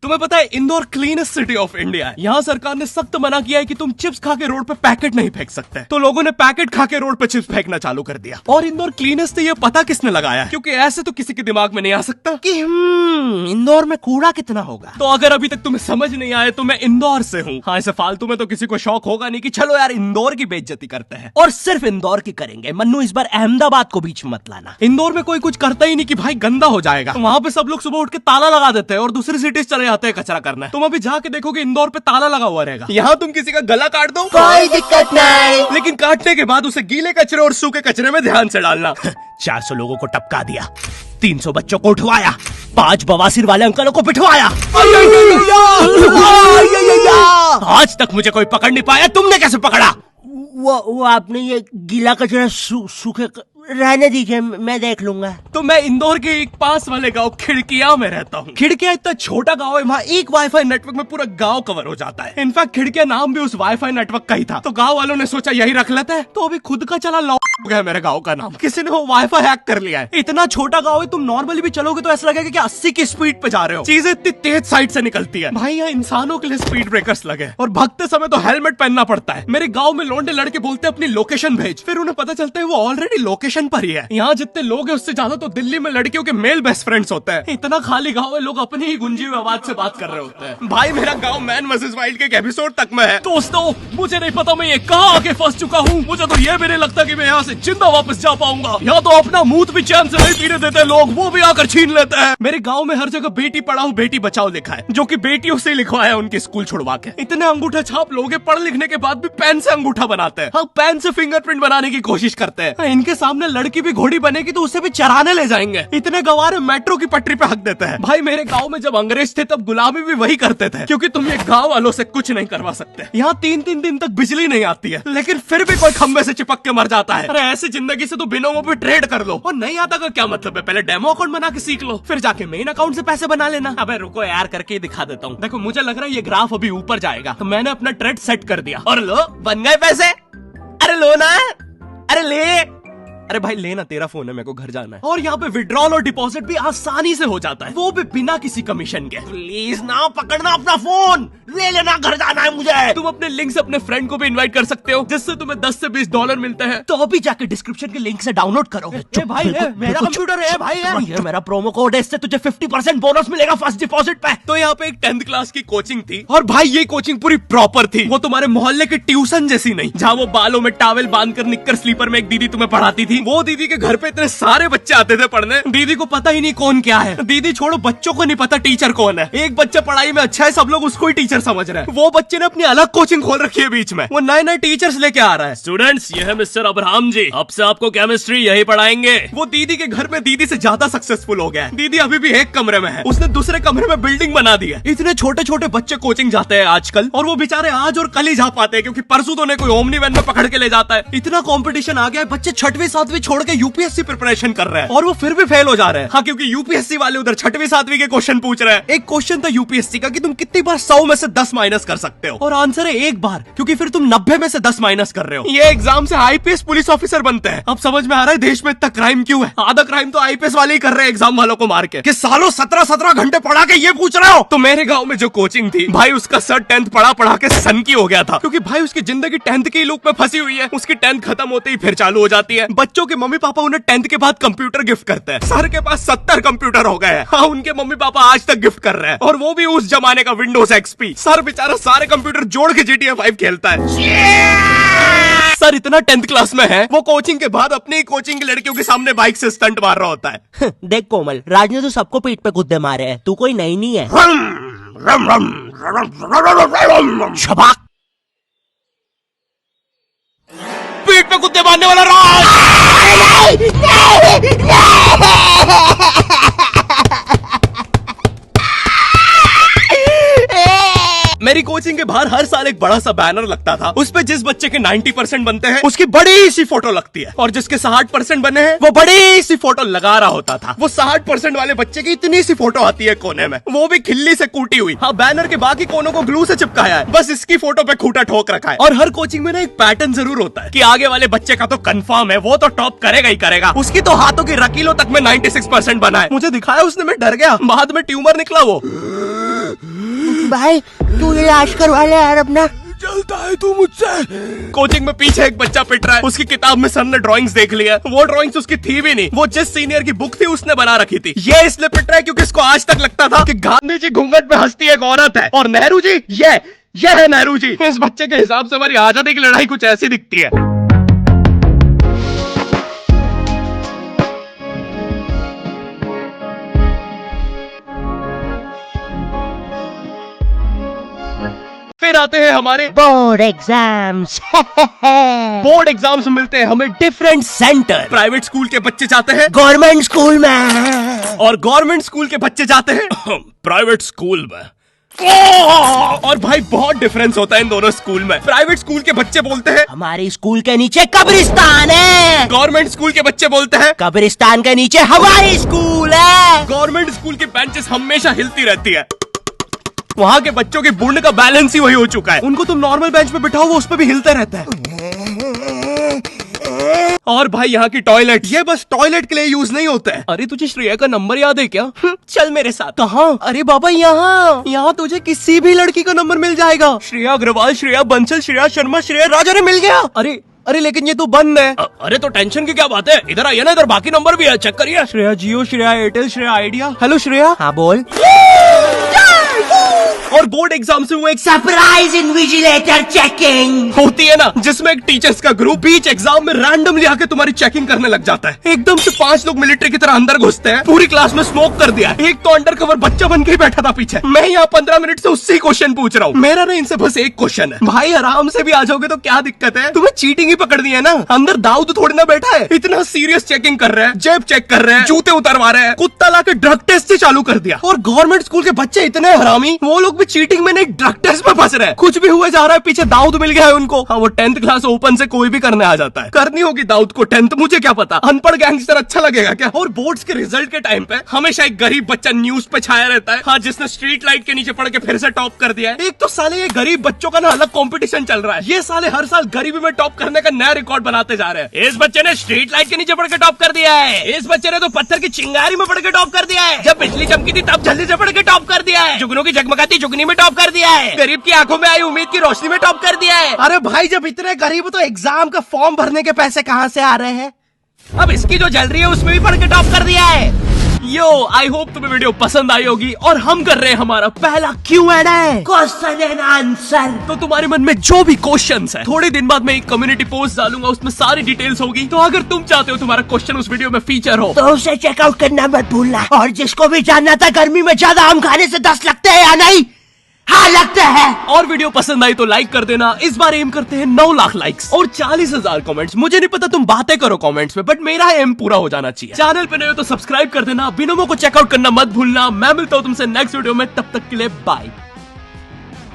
तुम्हें पता है Indore cleanest city of India है। यहाँ सरकार ने सख्त मना किया है कि तुम चिप्स खा के रोड पे पैकेट नहीं फेंक सकते। तो लोगों ने पैकेट खा के रोड पे चिप्स फेंकना चालू कर दिया। और इंदौर क्लीनेस्ट से ये पता किसने लगाया है, क्योंकि ऐसे तो किसी के दिमाग में नहीं आ सकता कि इंदौर में कूड़ा कितना होगा। तो अगर अभी तक तुम्हें समझ नहीं आया तो मैं इंदौर से हूँ। हाँ, ऐसे फालतू में तो किसी को शौक होगा नहीं कि चलो यार इंदौर की बेइज्जती करते हैं, और सिर्फ इंदौर की करेंगे। मन्नू, इस बार अहमदाबाद को बीच में मत लाना। इंदौर में कोई कुछ करता ही नहीं कि भाई गंदा हो जाएगा। तो वहाँ पे सब लोग सुबह उठ के ताला लगा देते हैं और दूसरी सिटीज चले जाते हैं कचरा करना। तुम अभी जाके देखोगे इंदौर पे ताला लगा हुआ रहेगा। यहाँ तुम किसी का गला काट दो कोई दिक्कत नहीं, लेकिन काटने के बाद उसे गीले कचरे और सूखे कचरे में ध्यान से डालना। 400 लोगों को टपका दिया, 300 बच्चों को उठवाया, 5 बवासीर वाले अंकलों को पिटवाया। आज तक मुझे कोई पकड़ नहीं पाया, तुमने कैसे पकड़ा? वो आपने ये गीला कचरा सूखे रहने दीजिए, मैं देख लूंगा। तो मैं इंदौर के एक पास वाले गांव खिड़किया में रहता हूँ। खिड़किया इतना छोटा गांव है, वहाँ एक वाईफाई नेटवर्क में पूरा गांव कवर हो जाता है। इनफैक्ट खिड़किया नाम भी उस वाईफाई नेटवर्क का ही था, तो गांव वालों ने सोचा यही रख लेते हैं। तो अभी खुद का चला लॉ हो गया मेरे गांव का नाम। किसी ने वो वाईफाई हैक कर लिया है। इतना छोटा गांव है, तुम नॉर्मली भी चलोगे तो ऐसा लगेगा कि 80 की स्पीड पे जा रहे हो। चीजें इतनी तेज साइड से निकलती है। भाई यहाँ इंसानों के लिए स्पीड ब्रेकर्स लगे, और भागते समय तो हेलमेट पहनना पड़ता है। मेरे गाँव में लौंडे लड़के बोलते अपनी लोकेशन भेज, फिर उन्हें पता चलता है वो ऑलरेडी लोकेशन पर ही है। यहाँ जितने लोग हैं उससे ज्यादा तो दिल्ली में लड़कियों के मेल बेस्ट फ्रेंड्स होते हैं। इतना खाली गांव है, लोग अपनी ही गुंजी हुई आवाज से बात कर रहे होते हैं। भाई मेरा गांव मैन वर्सेस वाइल्ड के एक एपिसोड तक में है। दोस्तों, मुझे नहीं पता मैं ये कहाँ आके फंस चुका हूँ। मुझे तो ये भी नहीं लगता कि मैं यहाँ से जिंदा वापस जा पाऊंगा। यहाँ तो अपना मूत भी चैन से नहीं पीने देते लोग, वो भी आकर छीन लेते हैं। मेरे गाँव में हर जगह बेटी पढ़ाओ बेटी बचाओ लिखा है, जो की बेटियों से लिखवाया उनके स्कूल छुड़वा के। इतने अंगूठा छाप लोग पढ़ लिखने के बाद भी पेन से अंगूठा बनाते हैं। हाँ, पेन से फिंगरप्रिंट बनाने की कोशिश करते हैं। इनके सामने लड़की भी घोड़ी बनेगी तो उसे भी चराने ले जाएंगे। इतने गवार मेट्रो की पटरी पे हक देते हैं। भाई मेरे गांव में जब अंग्रेज थे तब गुलामी भी वही करते थे, क्योंकि तुम ये गांव वालों से कुछ नहीं करवा सकते। यहाँ 3-3 दिन तक बिजली नहीं आती है, लेकिन फिर भी कोई खंबे से चिपक के मर जाता है। अरे ऐसी जिंदगी से तो बिनोमो पे ट्रेड कर लो। और नहीं आता का क्या मतलब है? पहले डेमो अकाउंट बना के सीख लो, फिर जाके मेन अकाउंट से पैसे बना लेना। अबे रुको यार, करके दिखा देता हूँ। देखो, मुझे लग रहा है ये ग्राफ अभी ऊपर जाएगा, तो मैंने अपना ट्रेड सेट कर दिया और लो बन गए पैसे। अरे लो ना, अरे ले। अरे भाई लेना, तेरा फोन है, मेरे को घर जाना है। और यहाँ पे विड्रॉल और डिपॉजिट भी आसानी से हो जाता है, वो भी बिना किसी कमीशन के। प्लीज ना पकड़ना अपना फोन, ले लेना, घर जाना है मुझे। तुम अपने लिंक से अपने फ्रेंड को भी इनवाइट कर सकते हो, जिससे तुम्हें 10 से 20 डॉलर मिलते हैं। तो अभी जाके डिस्क्रिप्शन के लिंक से डाउनलोड करो। भाई मेरा कंप्यूटर है भाई, ये मेरा प्रोमो कोड है, इससे तुझे 50% बोनस मिलेगा फर्स्ट डिपॉजिट पे। तो यहाँ पे एक 10th क्लास की कोचिंग थी, और भाई ये कोचिंग पूरी प्रॉपर थी। वो तुम्हारे मोहल्ले के ट्यूशन जैसी नहीं, जहाँ वो बालों में टावल बांधकर निक्कर स्लीपर में एक दीदी तुम्हें पढ़ाती थी। वो दीदी के घर पे इतने सारे बच्चे आते थे पढ़ने, दीदी को पता ही नहीं कौन क्या है। दीदी छोड़ो, बच्चों को नहीं पता टीचर कौन है। एक बच्चा पढ़ाई में अच्छा है, सब लोग उसको ही टीचर समझ रहे हैं। वो बच्चे ने अपनी अलग कोचिंग खोल रखी है बीच में, वो नए नए टीचर्स लेके आ रहा है। स्टूडेंट्स, ये है मिस्टर अब्राहम जी, अब से आपको केमिस्ट्री यही पढ़ाएंगे। वो दीदी के घर में दीदी से ज्यादा सक्सेसफुल हो गया है। दीदी अभी भी एक कमरे में है, उसने दूसरे कमरे में बिल्डिंग बना दी है। इतने छोटे छोटे बच्चे कोचिंग जाते हैं आजकल, और वो बेचारे आज और कल ही जा पाते हैं, क्योंकि परसों तो उन्हें कोई ओमनी वैन में पकड़ के ले जाता है। इतना कंपटीशन आ गया है, बच्चे 6वीं 7वीं छोड़ के यूपीएससी प्रिपरेशन कर रहे हैं, और वो फिर भी फेल हो जा रहे हैं। हाँ, क्योंकि यूपीएससी वाले उधर 6वीं 7वीं के क्वेश्चन पूछ रहे हैं। एक क्वेश्चन था यूपीएससी का कि तुम कितनी बार 100 में से 10 माइनस कर सकते हो, और आंसर है 1 बार, क्योंकि फिर तुम 90 में से 10 माइनस कर रहे हो। ये एग्जाम से आईपीएस पुलिस ऑफिसर बनते हैं। अब समझ में आ रहा है देश में इतना क्राइम क्यों है। आधा क्राइम तो आईपीएस वाले ही कर रहे हैं एग्जाम वालों को मार के, कि सालों 17-17 घंटे पढ़ा के ये पूछ रहे हो। तो मेरे गाँव में जो कोचिंग थी, भाई उसका सर 10th पढ़ा के सन की हो गया था, क्योंकि भाई उसकी जिंदगी 10th के लूप में फंसी हुई है। उसकी 10th खत्म होते ही फिर चालू हो जाती है। बच्चों के मम्मी पापा उन्हें 10th के बाद कंप्यूटर गिफ्ट करते हैं। सर के पास 70 कंप्यूटर हो गए हैं। हाँ, उनके मम्मी पापा आज तक गिफ्ट कर रहे हैं, और वो भी उस जमाने का विंडोज XP। सर बेचारा सारे कंप्यूटर जोड़ के GTA 5 खेलता है। सर इतना 10th क्लास में है, वो कोचिंग के बाद अपनी ही कोचिंग की लड़कियों के सामने बाइक से स्टंट मार रहा होता है। देख कोमल, राज ने तो सबको पीठ पे गुद्दे मारे हैं, तू कोई नई नहीं है। शबाक, पीठ पे कुत्ते मारने वाला राज। मेरी कोचिंग के बाहर हर साल एक बड़ा सा बैनर लगता था, उस पे जिस बच्चे के 90% बनते हैं उसकी बड़ी सी फोटो लगती है, और जिसके 60% बने हैं वो बड़ी सी फोटो लगा रहा होता था। वो 60% वाले बच्चे की इतनी सी फोटो आती है कोने में, वो भी खिल्ली से कूटी हुई। हाँ, बैनर के बाकी कोनों को ग्लू से चिपकाया है, बस इसकी फोटो पे खूंटा ठोक रखा है। और हर कोचिंग में ना एक पैटर्न जरूर होता है कि आगे वाले बच्चे का तो कंफर्म है, वो तो टॉप करेगा ही करेगा। उसकी तो हाथों की रकीलों तक में 96% बना है। मुझे दिखाया उसने, मैं डर गया, बाद में ट्यूमर निकला वो। भाई तू इलाज करवा ले यार अपना। चलता है तू मुझसे। कोचिंग में पीछे एक बच्चा पिट रहा है, उसकी किताब में सर ने ड्राइंग्स देख लिया। वो ड्राइंग्स उसकी थी भी नहीं, वो जिस सीनियर की बुक थी उसने बना रखी थी। ये इसलिए पिट रहा है क्योंकि इसको आज तक लगता था कि गांधी जी घूंघट में हंसती एक औरत है और नेहरू जी ये है नेहरू जी। इस बच्चे के हिसाब से हमारी आजादी की लड़ाई कुछ ऐसी दिखती है। फिर आते हैं हमारे बोर्ड एग्जाम्स। बोर्ड एग्जाम्स मिलते हैं हमें डिफरेंट सेंटर। प्राइवेट स्कूल के बच्चे जाते हैं गवर्नमेंट स्कूल में और गवर्नमेंट स्कूल के बच्चे जाते हैं प्राइवेट स्कूल में। और भाई बहुत डिफरेंस होता है इन दोनों स्कूल में। प्राइवेट स्कूल के बच्चे बोलते हैं हमारे स्कूल के नीचे कब्रिस्तान है। गवर्नमेंट स्कूल के बच्चे बोलते हैं कब्रिस्तान के नीचे हमारी स्कूल है। गवर्नमेंट स्कूल की बेंचेस हमेशा हिलती रहती है। वहाँ के बच्चों की बूढ़ का बैलेंस ही वही हो चुका है। उनको तुम नॉर्मल बेंच पे बिठाओ वो उस पे भी हिलता रहता है। और भाई यहाँ की टॉयलेट ये बस टॉयलेट के लिए यूज नहीं होता है। अरे तुझे श्रेया का नंबर याद है क्या? चल मेरे साथ। कहाँ? अरे बाबा यहाँ तुझे किसी भी लड़की का नंबर मिल जाएगा। श्रेया अग्रवाल, श्रेया बंसल, श्रेया शर्मा, श्रेया राजा ने मिल गया। अरे लेकिन ये तो बंद है। अरे तो टेंशन की क्या बात है, इधर आइए ना, इधर बाकी नंबर भी है, चेक करिए। Shreya Jio, Shreya Airtel, Shreya Idea. Hello Shreya. हाँ बोल। और बोर्ड एग्जाम से वो एक सरप्राइज इन्विजिलेटर चेकिंग होती है ना, जिसमें एक टीचर्स का ग्रुप बीच एग्जाम में रैंडमली आके तुम्हारी चेकिंग करने लग जाता है। एकदम से 5 लोग मिलिट्री की तरह अंदर घुसते हैं, पूरी क्लास में स्मोक कर दिया। एक तो अंडर कवर बच्चा बन के ही बैठा था पीछे। मैं यहाँ 15 मिनट से उससे क्वेश्चन पूछ रहा हूँ। मेरा ना इनसे बस एक क्वेश्चन है, भाई आराम से भी आ जाओगे तो क्या दिक्कत है? तुम्हें चीटिंग ही पकड़नी है ना, अंदर दाऊद थोड़ी ना बैठा है। इतना सीरियस चेकिंग कर रहे हैं, जेब चेक कर रहे हैं, जूते उतरवा रहे हैं, कुत्ता लाके ड्रग टेस्ट से चालू कर दिया। और गवर्नमेंट स्कूल के बच्चे इतने हरामी, वो लोग भी चीटिंग में नहीं ड्रग टेस्ट में फंस रहे हैं। कुछ भी हुआ जा रहा है, पीछे दाऊद मिल गया है उनको। हाँ वो 10th क्लास ओपन से कोई भी करने आ जाता है। करनी होगी दाऊद को 10th, मुझे क्या पता, अनपढ़ गैंगस्टर अच्छा लगेगा क्या? और बोर्ड्स के रिजल्ट के टाइम पे हमेशा एक गरीब बच्चा न्यूज पे छाया रहता है, हाँ जिसने स्ट्रीट लाइट के नीचे पड़ के फिर से टॉप कर दिया है। एक तो साले ये गरीब बच्चों का ना अलग कंपटीशन चल रहा है। ये साले हर साल गरीबी में टॉप करने का नया रिकॉर्ड बनाते जा रहे हैं। इस बच्चे ने स्ट्रीट लाइट के नीचे पड़ के टॉप कर दिया है, इस बच्चे ने तो पत्थर की चिंगारी में पड़ के टॉप कर दिया है, जब बिजली चमकी थी तब जल्दी से पड़ के टॉप कर दिया है, जुगनू की जगमगाती जुगनी में टॉप कर दिया है, गरीब की आंखों में आई उम्मीद की रोशनी में टॉप कर दिया है। अरे भाई जब इतने गरीब हो तो एग्जाम का फॉर्म भरने के पैसे कहाँ से आ रहे हैं? अब इसकी जो जल रही है उसमें भी पढ़ के टॉप कर दिया है। यो आई होप तुम्हें वीडियो पसंद आई होगी और हम कर रहे हैं हमारा पहला Q&A, क्वेश्चन एंड आंसर। तो तुम्हारे मन में जो भी क्वेश्चंस है, थोड़े दिन बाद मैं एक कम्युनिटी पोस्ट डालूंगा, उसमें सारी डिटेल्स होगी। तो अगर तुम चाहते हो तुम्हारा क्वेश्चन उस वीडियो में फीचर हो तो उसे चेकआउट करना मत भूलना। और जिसको भी जानना था गर्मी में ज्यादा आम खाने से दस्त लगते हैं या नहीं, हाँ लगता है। और वीडियो पसंद आई तो लाइक कर देना। इस बार एम करते हैं 9 लाख लाइक्स और 40,000 कमेंट्स। मुझे नहीं पता तुम बातें करो कमेंट्स में, बट मेरा एम पूरा हो जाना चाहिए। चैनल पे नए हो तो सब्सक्राइब कर देना, बिनोमो को चेकआउट करना मत भूलना। मैं मिलता हूँ तुमसे नेक्स्ट वीडियो में, तब तक के लिए बाय।